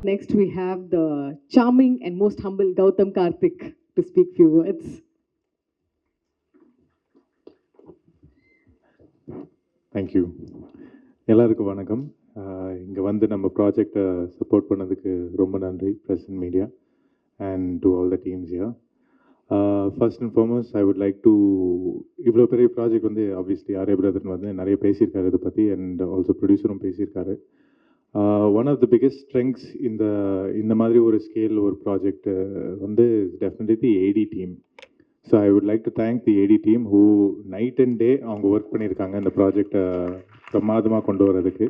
Next, we have the charming and most humble Gautam Karthik to speak few words. Thank you. எல்லாருக்கும் வணக்கம். இங்கே வந்து நம்ம ப்ராஜெக்டை சப்போர்ட் பண்ணதுக்கு ரொம்ப நன்றி, press and media, and to all the teams here. First and foremost I would like to, இவ்வளோ பெரிய ப்ராஜெக்ட் வந்து ஆப்வியஸ்லி ஆர்ய பிரதர் வந்து நிறைய பேசியிருக்காரு இதை பற்றி, அண்ட் ஆல்சோ ப்ரொடியூசரும் பேசியிருக்காரு. One of the biggest strengths இந்த மாதிரி ஒரு ஸ்கேல் ஒரு ப்ராஜெக்ட் வந்து definitely the AD team. So I would like to thank the AD team who night and day அவங்க ஒர்க் பண்ணியிருக்காங்க இந்த ப்ராஜெக்டை பிரமாதமாக கொண்டு வரதுக்கு.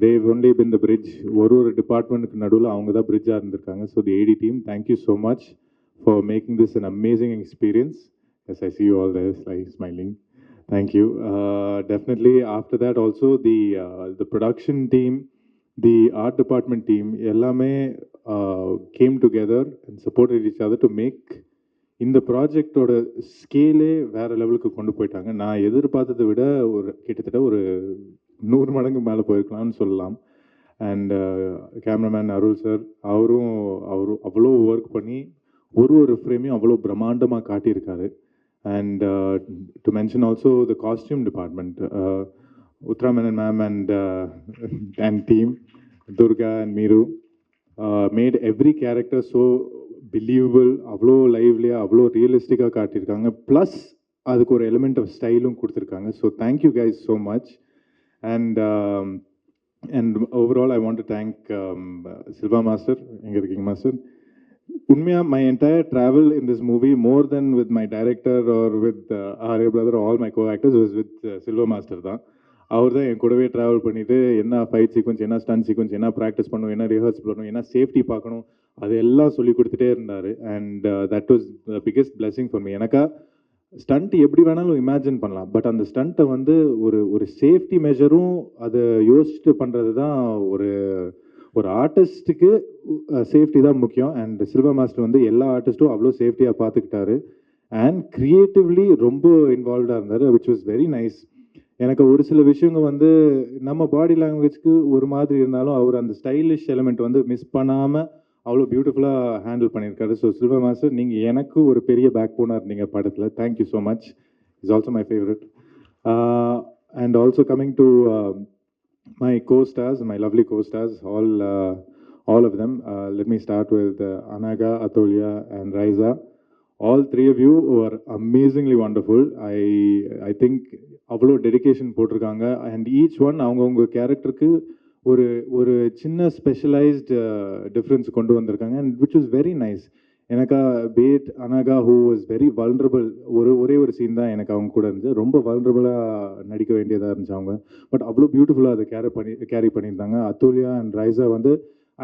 Dev only been the bridge, ஒரு டிபார்ட்மெண்ட்டுக்கு நடுவில் அவங்க தான் பிரிட்ஜாக இருந்திருக்காங்க. So the AD team, thank you so much for making this an amazing experience. Yes, I see you all there smiling. Thank you. Definitely after that also the production team, the art department team, எல்லாமே came together and supported each other to make இந்த ப்ராஜெக்டோட ஸ்கேலே வேறு லெவலுக்கு கொண்டு போயிட்டாங்க. நான் எதிர்பார்த்ததை விட கிட்டத்தட்ட ஒரு 100 மடங்கு மேலே போயிருக்கலாம்னு சொல்லலாம். அண்ட் கேமராமேன் அருள் சார், அவரும் அவ்வளோ ஒர்க் பண்ணி ஒரு ஃப்ரேமையும் அவ்வளோ பிரம்மாண்டமாக காட்டியிருக்காரு. And to mention also the costume department, Uthra Menon ma'am and team, Durga and Meeru made every character so believable. அவ்வளோ லைவ்லியாக அவ்வளோ ரியலிஸ்டிக்காக காட்டியிருக்காங்க. ப்ளஸ் அதுக்கு ஒரு எலிமெண்ட் ஆஃப் ஸ்டைலும் கொடுத்துருக்காங்க. So thank you guys so much. And overall I want to thank Silva master. எங்கே இருக்கீங்க மாஸ்டர்? உண்மையாக my entire travel in this movie, more than with my director or with Arya brother, all my co actors was with Silva master தான். அவர் தான் என் கூடவே travel பண்ணிவிட்டு என்ன ஃபைட் சீக்வன்ஸ், என்ன ஸ்டன் சீக்வன்ஸ், என்ன ப்ராக்டிஸ் பண்ணணும், என்ன ரிஹர்ஸ் பண்ணணும், என்ன சேஃப்டி பார்க்கணும், அது எல்லாம் சொல்லி கொடுத்துட்டே இருந்தார். And that was the biggest blessing for me. எனக்கா ஸ்டண்ட் எப்படி வேணாலும் இமேஜின் பண்ணலாம், பட் அந்த ஸ்டண்ட்டை வந்து ஒரு சேஃப்டி மெஷரும் அதை யோசிச்சுட்டு பண்ணுறது தான் ஒரு ஆர்டிஸ்ட்டுக்கு சேஃப்டி தான் முக்கியம். அண்ட் சில்வா மாஸ்டர் வந்து எல்லா ஆர்டிஸ்ட்டும் அவ்வளோ சேஃப்டியாக பார்த்துக்கிட்டாரு. அண்ட் க்ரியேட்டிவ்லி ரொம்ப இன்வால்வ்டாக இருந்தார், விச் வாஸ் வெரி நைஸ். எனக்கு ஒரு சில விஷயங்கள் வந்து நம்ம பாடி லாங்குவேஜ்க்கு ஒரு மாதிரி இருந்தாலும் அவர் அந்த ஸ்டைலிஷ் எலிமெண்ட் வந்து மிஸ் பண்ணாமல் அவ்வளோ பியூட்டிஃபுல்லாக ஹேண்டில் பண்ணியிருக்காரு. ஸோ சில்வா மாஸ்டர், நீங்கள் எனக்கு ஒரு பெரிய பேக் போனாக இருந்தீங்க படத்தில். Thank you so much. Is also my favourite. And also coming to my co-stars, my lovely co-stars, all of them. Let me start with Anaga, Atulya and Raiza. All three of you were amazingly wonderful. I think அவ்வளோ dedication போட்டிருக்காங்க. And each one அவங்கவுங்க கேரக்டருக்கு ஒரு சின்ன specialised difference கொண்டு வந்திருக்காங்க. And which was very nice. எனக்கா பேட் Anagha who was very vulnerable, ஒரே ஒரு சீன் தான் எனக்கு அவங்க கூட இருந்துச்சு. ரொம்ப வல்னரபிளாக நடிக்க வேண்டியதாக இருந்துச்சு அவங்க, பட் அவ்வளோ பியூட்டிஃபுல்லாக அதை கேரி பண்ணியிருந்தாங்க. அத்துல்யா அண்ட் ரைசா வந்து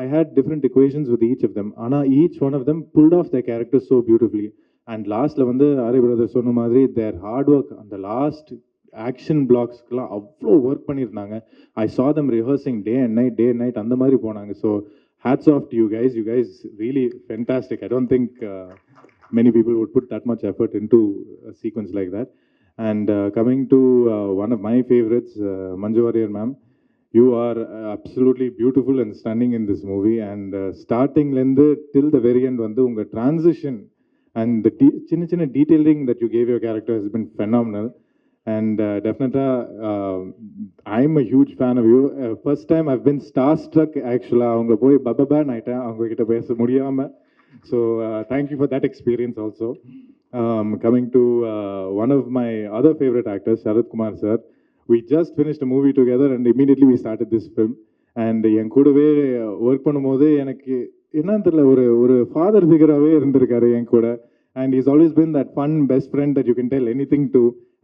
I had different equations with each of them, ஆனால் each one of them pulled off their characters so beautifully. And லாஸ்ட்டில் வந்து ஆர்ய பிரதர் சொன்ன மாதிரி தேர் ஹார்ட் ஒர்க், அந்த லாஸ்ட் ஆக்ஷன் பிளாக்ஸ்க்கெலாம் அவ்வளோ ஒர்க் பண்ணியிருந்தாங்க. ஐ saw them rehearsing day and night அந்த மாதிரி போனாங்க. So hats off to you guys. You guys really fantastic. I don't think many people would put that much effort into a sequence like that. And coming to one of my favorites, Manju Warrier ma'am, you are absolutely beautiful and stunning in this movie. And starting lende till the very end vandu unga transition and the chinna detailing that you gave your character has been phenomenal. And definitely I'm a huge fan of you. First time I've been starstruck actually. Avanga poi babban aita avanga kitta pesa mudiyama. So thank you for that experience also. Coming to one of my other favorite actors, Sharath Kumar sir, we just finished a movie together and immediately we started this film. And என் கூடவே work பண்ணும்போது எனக்கு என்னன்னு தெரியல, ஒரு father ஃபிகராகவே இருந்திருக்காரு என் கூட. And he's always been that fun best friend that you can tell anything to,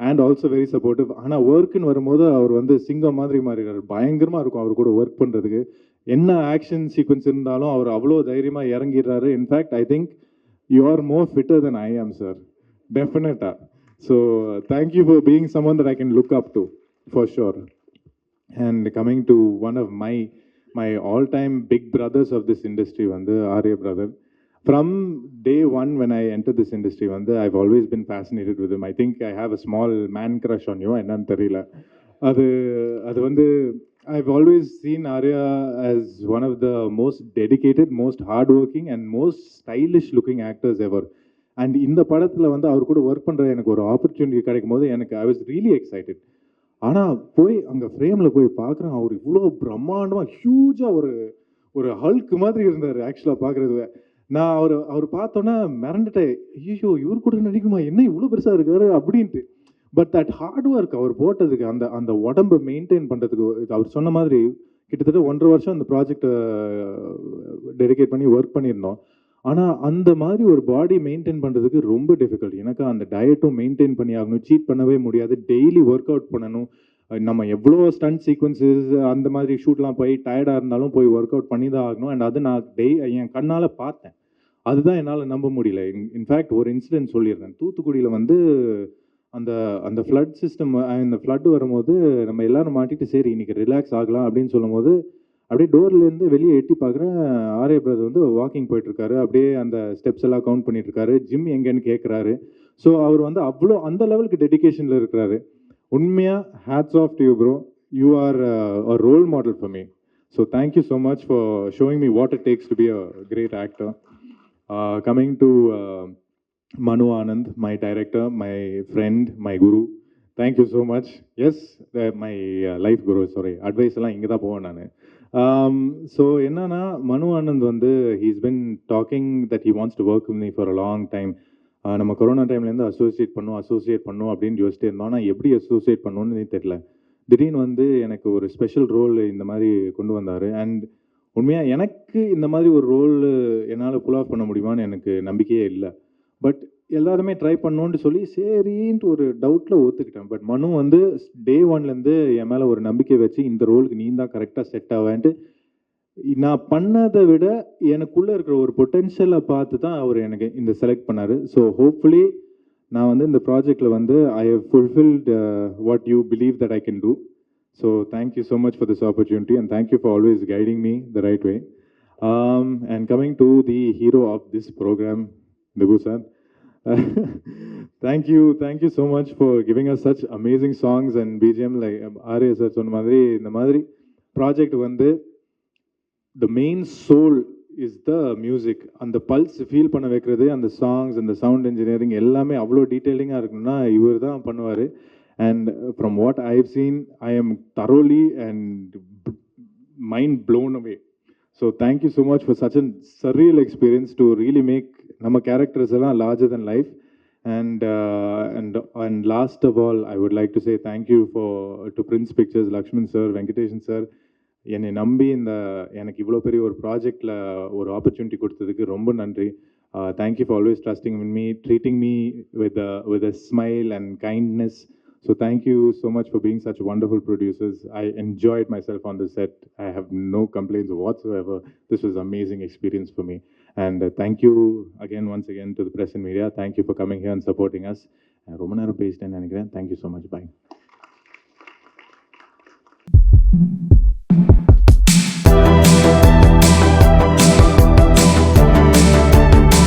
and also very supportive. ஆனால் ஒர்க்குன்னு வரும்போது அவர் வந்து சிங்கம் மாதிரி மாறிடுறாரு. பயங்கரமாக இருக்கும் அவர் கூட ஒர்க் பண்ணுறதுக்கு. என்ன ஆக்ஷன் சீக்வன்ஸ் இருந்தாலும் அவர் அவ்வளோ தைரியமாக இறங்கிடுறாரு. In fact I think you are more fitter then I am sir, டெஃபினட்டாக. So thank you for being someone that I can look up to for sure. And coming to one of my all-time big brothers of this industry, வந்து Arya brother. From day one when I entered this industry, I've always been fascinated with him. I think I have a small man crush on you. என்னன்னு தெரியல. அது வந்து I've always seen Arya as one of the most dedicated, most hardworking, and most stylish-looking actors ever. And இந்த படத்துல வந்து அவர் கூட work பண்ற எனக்கு ஒரு ஆப்பர்ச்சுனிட்டி கிடைக்கும் போது எனக்கு ஐ வாஸ் ரியலி எக்ஸைட்டட். ஆனா போய் அங்க ஃப்ரேம்ல போய் பார்க்குறேன், அவர் இவ்வளோ பிரம்மாண்டமா ஹியூஜா ஒரு ஒரு ஹல்க் மாதிரி இருந்தார் ஆக்சுவலா பார்க்குறது. நான் அவர் பார்த்தோன்னே மிரண்டுட்டேன். ஐயோ, இவர் கூட நடிக்கணுமா, என்ன இவ்வளோ பெருசா இருக்காரு அப்படின்ட்டு. பட் தட் ஹார்ட் ஒர்க் அவர் போட்டதுக்கு, அந்த அந்த உடம்பை மெயின்டைன் பண்ணுறதுக்கு, அவர் சொன்ன மாதிரி கிட்டத்தட்ட 1.5 வருஷம் அந்த ப்ராஜெக்டை டெடிகேட் பண்ணி ஒர்க் பண்ணியிருந்தோம். ஆனால் அந்த மாதிரி ஒரு பாடி மெயின்டைன் பண்ணுறதுக்கு ரொம்ப டிஃபிகல்ட். எனக்கு அந்த டயட்டும் மெயின்டைன் பண்ணி ஆகணும், சீட் பண்ணவே முடியாது, டெய்லி ஒர்க் அவுட் பண்ணணும். நம்ம எவ்வளோ ஸ்டண்ட் சீக்வன்சஸ் அந்த மாதிரி ஷூட்லாம் போய் டயர்டாக இருந்தாலும் போய் ஒர்க் அவுட் பண்ணி தான் ஆகணும். அண்ட் அது நான் என் கண்ணால் பார்த்தேன். அதுதான் என்னால் நம்ப முடியல. இன்ஃபேக்ட் ஒரு இன்சிடென்ட் சொல்லியிருந்தேன். தூத்துக்குடியில் வந்து அந்த அந்த ஃப்ளட் சிஸ்டம், இந்த ஃப்ளட் வரும்போது நம்ம எல்லாரும் மாட்டிட்டு சரி இன்னைக்கு ரிலாக்ஸ் ஆகலாம் அப்படின்னு சொல்லும்போது அப்படியே டோர்லேருந்து வெளியே எட்டி பார்க்குறேன், ஆர்ய பிரதர் வந்து வாக்கிங் போயிட்டுருக்காரு. அப்படியே அந்த ஸ்டெப்ஸ் எல்லாம் கவுண்ட் பண்ணிட்டு இருக்காரு. ஜிம் எங்கேன்னு கேட்குறாரு. ஸோ அவர் வந்து அவ்வளோ அந்த லெவலுக்கு டெடிகேஷனில் இருக்கிறாரு. உண்மையாக hats off to you bro. You are a role model for me. So thank you so much for showing me what it takes to be a great actor. Coming to Manu Anand, my director, my friend, my guru. Thank you so much. Yes, my life guru, sorry. Advice எல்லாம் இங்கே தான் போவேன் நான். So என்னன்னா, மனு ஆனந்த் வந்து he's been talking that he wants to work with me for a long time. நம்ம corona டைம்லேருந்து associate பண்ணும் அப்படின்னு யோசிச்சுட்டு இருந்தோம். ஆனால் எப்படி அசோசியேட் பண்ணணும்னு தெரியல. திடீர்னு வந்து எனக்கு ஒரு ஸ்பெஷல் ரோல் இந்த மாதிரி கொண்டு வந்தார். அண்ட் உண்மையாக எனக்கு இந்த மாதிரி ஒரு ரோல் என்னால் புல் ஆஃப் பண்ண முடியுமான்னு எனக்கு நம்பிக்கையே இல்லை. பட் எல்லாருமே ட்ரை பண்ணோன்னு சொல்லி சரின்ட்டு ஒரு டவுட்டில் ஒத்துக்கிட்டேன். பட் மனு வந்து டே ஒன்லேருந்து என் மேலே ஒரு நம்பிக்கை வச்சு இந்த ரோலுக்கு நீ தான் கரெக்டாக செட் ஆவேன்ட்டு நான் பண்ணதை விட எனக்குள்ளே இருக்கிற ஒரு பொட்டென்ஷியலை பார்த்து தான் அவர் எனக்கு இந்த செலக்ட் பண்ணார். ஸோ ஹோப்ஃபுல்லி நான் வந்து இந்த ப்ராஜெக்டில் வந்து I have fulfilled what you believe that I can do. So thank you so much for this opportunity, and thank you for always guiding me the right way. And coming to the hero of this program, Debu sir, thank you so much for giving us such amazing songs and BGM. Like Arya sir சொன்ன மாதிரி இந்த மாதிரி project வந்து the main soul is the music. அந்த pulse feel பண்ண வைக்கிறது, அந்த songs, அந்த சவுண்ட் இன்ஜினியரிங் எல்லாமே அவ்வளோ டீட்டெயிலிங்காக இருக்கணும்னா இவர் தான் பண்ணுவார். And from what I've seen, I am thoroughly and mind blown away. So thank you so much for such a surreal experience to really make nama characters alla larger than life. And last of all, I would like to say thank you to Prince Pictures, Lakshman sir, Venkateshan sir. என்னை நம்பி எனக்கு இவ்வளோ பெரிய ஒரு ப்ராஜெக்டில் ஒரு opportunity கொடுத்ததுக்கு ரொம்ப நன்றி. Thank you for always trusting in me, treating me with a smile and kindness. So thank you so much for being such wonderful producers. I enjoyed myself on the set. I have no complaints whatsoever. This was an amazing experience for me. And thank you again, once again, to the press and media. Thank you for coming here and supporting us. Romana Paste and Anigran, thank you so much. Bye.